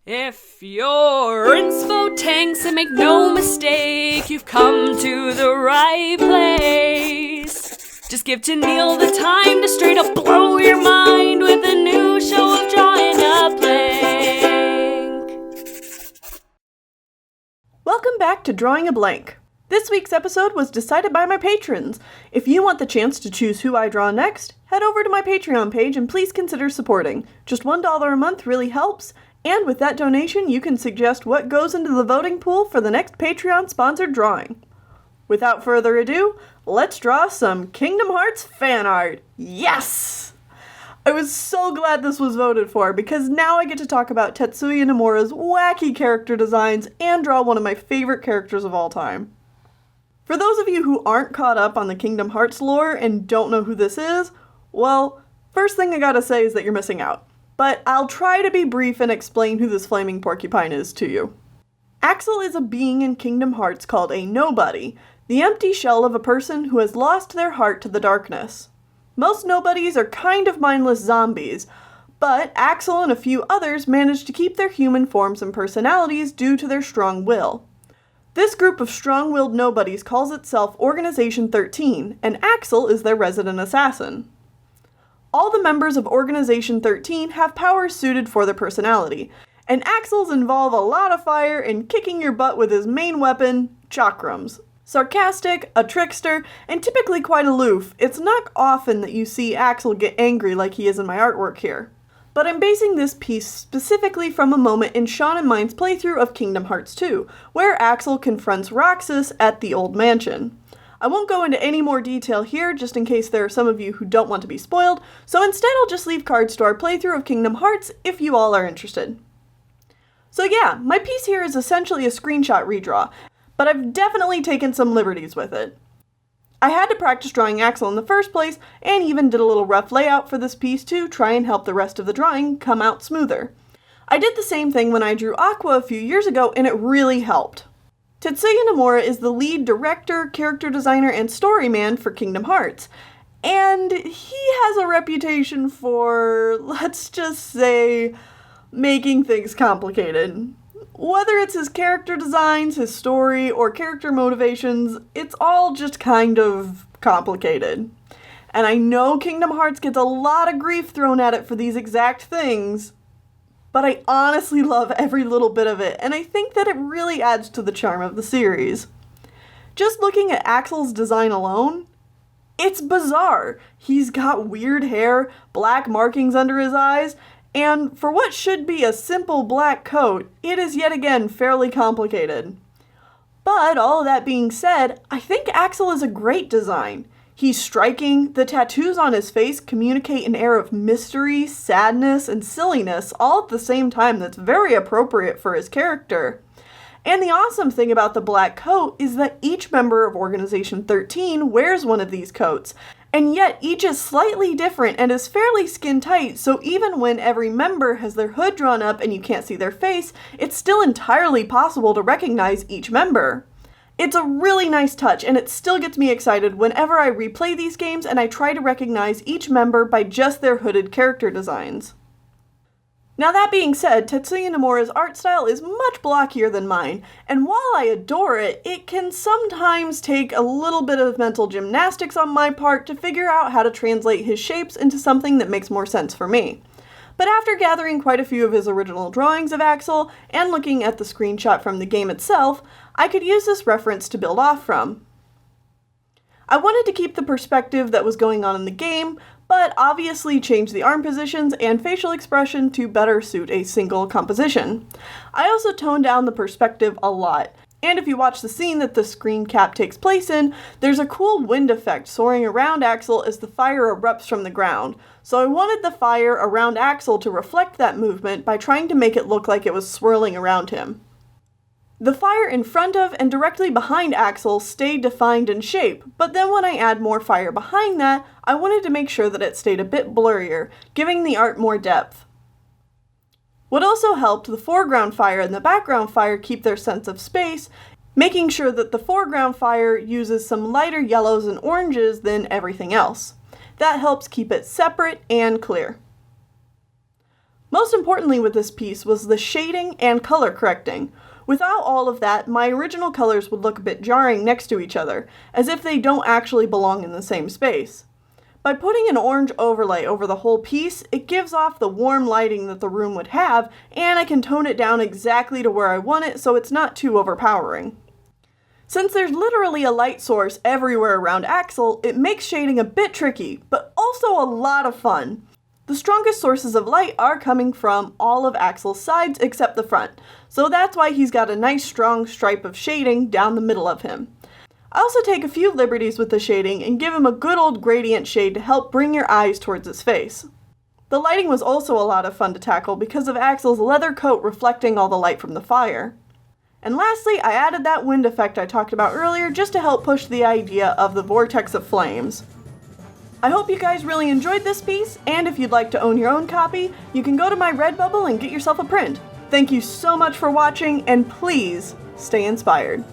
If you're inspo tanks, and make no mistake, you've come to the right place. Just give to Neil the time to straight up blow your mind with a new show of Drawing a Blank. Welcome back to Drawing a Blank. This week's episode was decided by my patrons. If you want the chance to choose who I draw next, head over to my Patreon page and please consider supporting. Just $1 a month really helps, and with that donation you can suggest what goes into the voting pool for the next Patreon-sponsored drawing. Without further ado, let's draw some Kingdom Hearts fan art. Yes! I was so glad this was voted for, because now I get to talk about Tetsuya Nomura's wacky character designs and draw one of my favorite characters of all time. For those of you who aren't caught up on the Kingdom Hearts lore and don't know who this is, well, first thing I gotta say is that you're missing out. But I'll try to be brief and explain who this flaming porcupine is to you. Axel is a being in Kingdom Hearts called a nobody, the empty shell of a person who has lost their heart to the darkness. Most nobodies are kind of mindless zombies, but Axel and a few others manage to keep their human forms and personalities due to their strong will. This group of strong-willed nobodies calls itself Organization 13, and Axel is their resident assassin. All the members of Organization 13 have powers suited for their personality, and Axel's involve a lot of fire and kicking your butt with his main weapon, chakrams. Sarcastic, a trickster, and typically quite aloof, it's not often that you see Axel get angry like he is in my artwork here. But I'm basing this piece specifically from a moment in Sean and mine's playthrough of Kingdom Hearts 2, where Axel confronts Roxas at the old mansion. I won't go into any more detail here, just in case there are some of you who don't want to be spoiled, so instead I'll just leave cards to our playthrough of Kingdom Hearts if you all are interested. So yeah, my piece here is essentially a screenshot redraw, but I've definitely taken some liberties with it. I had to practice drawing Axel in the first place, and even did a little rough layout for this piece to try and help the rest of the drawing come out smoother. I did the same thing when I drew Aqua a few years ago, and it really helped. Tetsuya Nomura is the lead director, character designer, and storyman for Kingdom Hearts, and he has a reputation for, let's just say, making things complicated. Whether it's his character designs, his story, or character motivations, it's all just kind of complicated. And I know Kingdom Hearts gets a lot of grief thrown at it for these exact things, but I honestly love every little bit of it, and I think that it really adds to the charm of the series. Just looking at Axel's design alone, it's bizarre. He's got weird hair, black markings under his eyes, and for what should be a simple black coat, it is yet again fairly complicated. But all of that being said, I think Axel is a great design. He's striking, the tattoos on his face communicate an air of mystery, sadness, and silliness all at the same time that's very appropriate for his character. And the awesome thing about the black coat is that each member of Organization 13 wears one of these coats, and yet each is slightly different and is fairly skin tight, so even when every member has their hood drawn up and you can't see their face, it's still entirely possible to recognize each member. It's a really nice touch, and it still gets me excited whenever I replay these games and I try to recognize each member by just their hooded character designs. Now that being said, Tetsuya Nomura's art style is much blockier than mine, and while I adore it, it can sometimes take a little bit of mental gymnastics on my part to figure out how to translate his shapes into something that makes more sense for me. But after gathering quite a few of his original drawings of Axel, and looking at the screenshot from the game itself, I could use this reference to build off from. I wanted to keep the perspective that was going on in the game, but obviously change the arm positions and facial expression to better suit a single composition. I also toned down the perspective a lot, and if you watch the scene that the screen cap takes place in, there's a cool wind effect soaring around Axel as the fire erupts from the ground, so I wanted the fire around Axel to reflect that movement by trying to make it look like it was swirling around him. The fire in front of and directly behind Axel stayed defined in shape, but then when I add more fire behind that, I wanted to make sure that it stayed a bit blurrier, giving the art more depth. What also helped the foreground fire and the background fire keep their sense of space, making sure that the foreground fire uses some lighter yellows and oranges than everything else. That helps keep it separate and clear. Most importantly with this piece was the shading and color correcting. Without all of that, my original colors would look a bit jarring next to each other, as if they don't actually belong in the same space. By putting an orange overlay over the whole piece, it gives off the warm lighting that the room would have, and I can tone it down exactly to where I want it so it's not too overpowering. Since there's literally a light source everywhere around Axel, it makes shading a bit tricky, but also a lot of fun. The strongest sources of light are coming from all of Axel's sides except the front, so that's why he's got a nice strong stripe of shading down the middle of him. I also take a few liberties with the shading and give him a good old gradient shade to help bring your eyes towards his face. The lighting was also a lot of fun to tackle because of Axel's leather coat reflecting all the light from the fire. And lastly, I added that wind effect I talked about earlier just to help push the idea of the vortex of flames. I hope you guys really enjoyed this piece, and if you'd like to own your own copy, you can go to my Redbubble and get yourself a print. Thank you so much for watching, and please stay inspired.